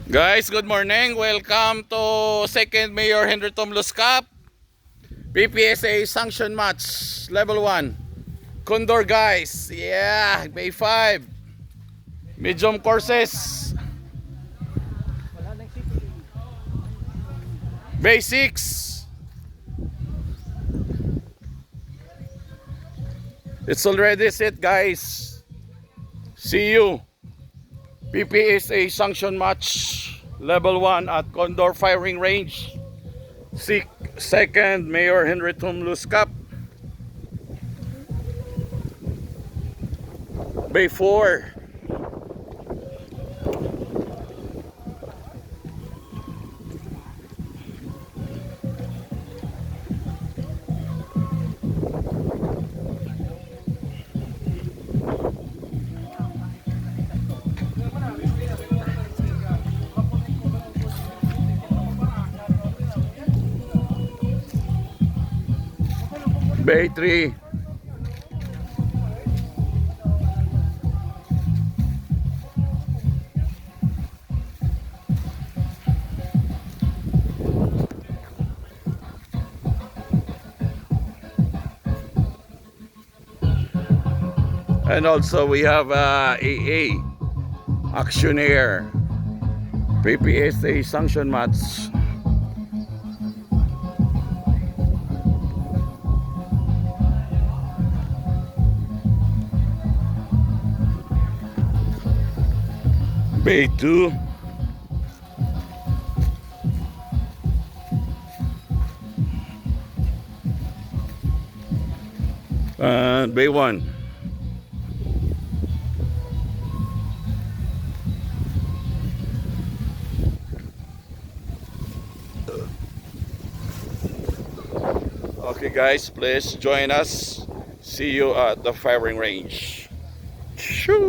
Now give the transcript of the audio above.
Guys, good morning. Welcome to second Mayor Henry Tomlos Cup PPSA sanction match level 1. Condor guys. Yeah, Bay 5. Medium courses. Bay 6. It's already set guys. See you. PPSA sanction match level 1 at Condor Firing Range. Second Mayor Henry Tomlos Cup. Bay 4. Bay 3. And also we have AA Actionaire PPSA sanction match. Bay 2. And Bay 1. Okay guys, please join us. See you at the firing range. Shoo!